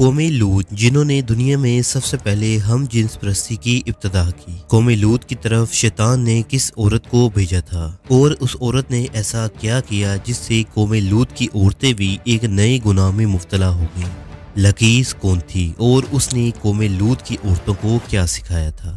قوم لوط جنہوں نے دنیا میں سب سے پہلے ہم جنس پرستی کی ابتدا کی۔ قوم لوط کی طرف شیطان نے کس عورت کو بھیجا تھا اور اس عورت نے ایسا کیا کیا جس سے قوم لوط کی عورتیں بھی ایک نئے گناہ میں مبتلا ہو گئیں۔ لکیس کون تھی اور اس نے قوم لوط کی عورتوں کو کیا سکھایا تھا؟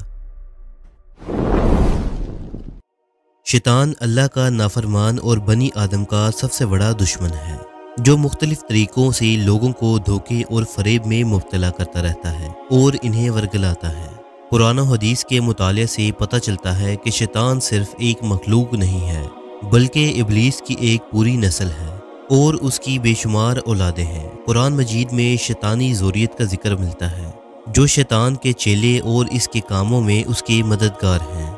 شیطان اللہ کا نافرمان اور بنی آدم کا سب سے بڑا دشمن ہے، جو مختلف طریقوں سے لوگوں کو دھوکے اور فریب میں مبتلا کرتا رہتا ہے اور انہیں ورگلاتا ہے۔ قرآن و حدیث کے مطالعے سے پتہ چلتا ہے کہ شیطان صرف ایک مخلوق نہیں ہے بلکہ ابلیس کی ایک پوری نسل ہے اور اس کی بے شمار اولادیں ہیں۔ قرآن مجید میں شیطانی ذریت کا ذکر ملتا ہے جو شیطان کے چیلے اور اس کے کاموں میں اس کے مددگار ہیں۔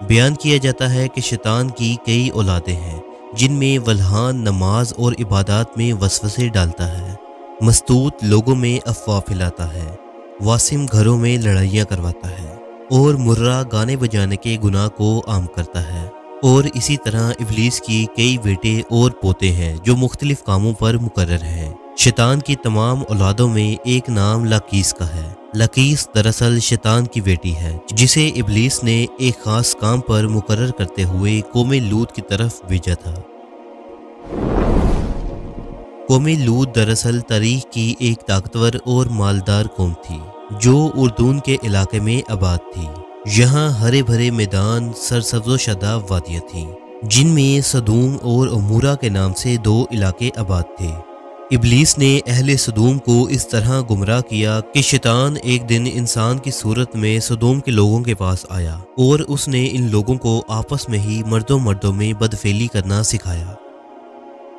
بیان کیا جاتا ہے کہ شیطان کی کئی اولادیں ہیں جن میں ولہان نماز اور عبادات میں وسوسے ڈالتا ہے، مستوت لوگوں میں افواہ پھیلاتا ہے، واسم گھروں میں لڑائیاں کرواتا ہے اور مرہ گانے بجانے کے گناہ کو عام کرتا ہے۔ اور اسی طرح ابلیس کی کئی بیٹے اور پوتے ہیں جو مختلف کاموں پر مقرر ہیں۔ شیطان کی تمام اولادوں میں ایک نام لاکیس کا ہے۔ لکیس دراصل شیطان کی بیٹی ہے جسے ابلیس نے ایک خاص کام پر مقرر کرتے ہوئے قوم لوط کی طرف بھیجا تھا۔ قوم لوط دراصل تاریخ کی ایک طاقتور اور مالدار قوم تھی جو اردون کے علاقے میں آباد تھی۔ یہاں ہرے بھرے میدان، سرسبز و شاداب وادیاں تھیں جن میں سدوم اور عمورہ کے نام سے دو علاقے آباد تھے۔ ابلیس نے اہل سدوم کو اس طرح گمراہ کیا کہ شیطان ایک دن انسان کی صورت میں سدوم کے لوگوں کے پاس آیا اور اس نے ان لوگوں کو آپس میں ہی مردوں میں بدفعلی کرنا سکھایا۔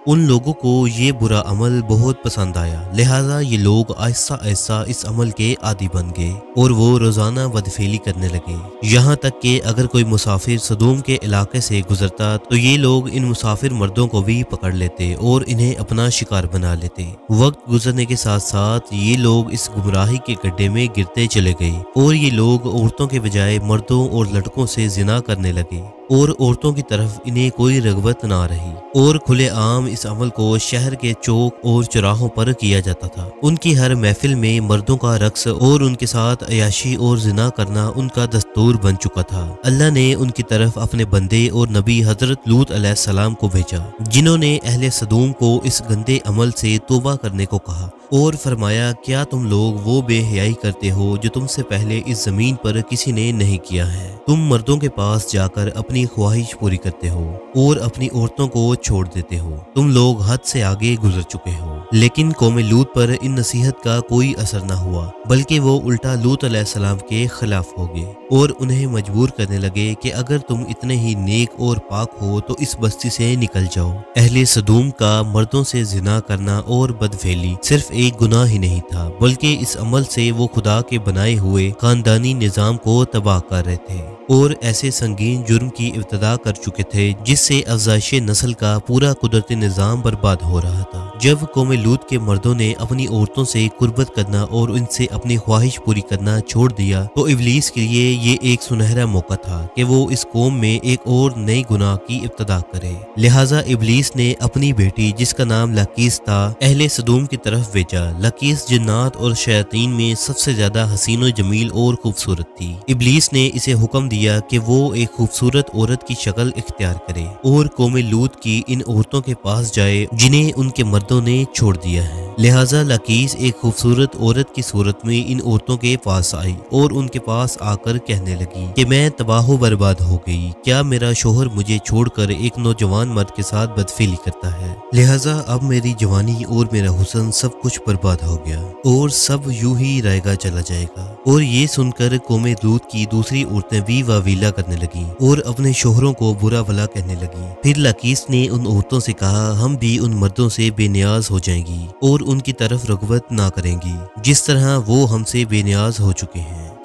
ان لوگوں کو یہ برا عمل بہت پسند آیا، لہٰذا یہ لوگ آہستہ آہستہ اس عمل کے عادی بن گئے اور وہ روزانہ بدفعلی کرنے لگے، یہاں تک کہ اگر کوئی مسافر سدوم کے علاقے سے گزرتا تو یہ لوگ ان مسافر مردوں کو بھی پکڑ لیتے اور انہیں اپنا شکار بنا لیتے۔ وقت گزرنے کے ساتھ ساتھ یہ لوگ اس گمراہی کے گڈھے میں گرتے چلے گئے اور یہ لوگ عورتوں کے بجائے مردوں اور لڑکوں سے زنا کرنے لگے اور عورتوں کی طرف انہیں کوئی رغبت نہ رہی اور کھلے عام اس عمل کو شہر کے چوک اور چوراہوں پر کیا جاتا تھا۔ ان کی ہر محفل میں مردوں کا رقص اور ان کے ساتھ عیاشی اور زنا کرنا ان کا دستور بن چکا تھا۔ اللہ نے ان کی طرف اپنے بندے اور نبی حضرت لوط علیہ السلام کو بھیجا جنہوں نے اہل سدوم کو اس گندے عمل سے توبہ کرنے کو کہا اور فرمایا، کیا تم لوگ وہ بے حیائی کرتے ہو جو تم سے پہلے اس زمین پر کسی نے نہیں کیا ہے؟ تم مردوں کے پاس جا کر اپنی خواہش پوری کرتے ہو اور اپنی عورتوں کو چھوڑ دیتے ہو، تم لوگ حد سے آگے گزر چکے ہو۔ لیکن قوم لوط پر ان نصیحت کا کوئی اثر نہ ہوا بلکہ وہ الٹا لوط علیہ السلام کے خلاف ہو گئے اور انہیں مجبور کرنے لگے کہ اگر تم اتنے ہی نیک اور پاک ہو تو اس بستی سے نکل جاؤ۔ اہل سدوم کا مردوں سے زنا کرنا اور بدفعلی صرف ایک گناہ ہی نہیں تھا بلکہ اس عمل سے وہ خدا کے بنائے ہوئے خاندانی نظام کو تباہ کر رہے تھے اور ایسے سنگین جرم کی ابتدا کر چکے تھے جس سے افزائش نسل کا پورا قدرتی نظام برباد ہو رہا تھا۔ جب قوم لوط کے مردوں نے اپنی عورتوں سے قربت کرنا اور ان سے اپنی خواہش پوری کرنا چھوڑ دیا تو ابلیس کے لیے یہ ایک سنہرا موقع تھا کہ وہ اس قوم میں ایک اور نئی گناہ کی ابتدا کرے۔ لہٰذا ابلیس نے اپنی بیٹی جس کا نام لکیس تھا اہل سدوم کی طرف بھیجا۔ لکیس جنات اور شیاطین میں سب سے زیادہ حسین و جمیل اور خوبصورت تھی۔ ابلیس نے اسے حکم دیا کہ وہ ایک خوبصورت عورت کی شکل اختیار کرے اور قوم لوط کی ان عورتوں کے پاس جائے جنہیں ان کے مردوں نے چھوڑ دیا ہے۔ لہٰذا لکیس ایک خوبصورت عورت کی صورت میں ان عورتوں کے پاس آئی اور ان کے پاس آ کر کہنے لگی کہ میں تباہ و برباد ہو گئی، کیا میرا شوہر مجھے چھوڑ کر ایک نوجوان مرد کے ساتھ بدفعلی کرتا ہے؟ لہٰذا اب میری جوانی اور میرا حسن سب کچھ برباد ہو گیا اور سب یوں ہی رہے گا چلا جائے گا۔ اور یہ سن کر قوم لوط کی دوسری عورتیں بھی واویلا کرنے لگیں اور اپنے شوہروں کو برا بھلا کہنے لگیں۔ پھر لکیس نے ان عورتوں سے کہا، ہم بھی ان مردوں سے بے نیاز ہو جائیں گی اور ان کی طرف رغبت نہ کریں گی جس طرح وہ ہم سے بے نیاز ہو چکے ہیں۔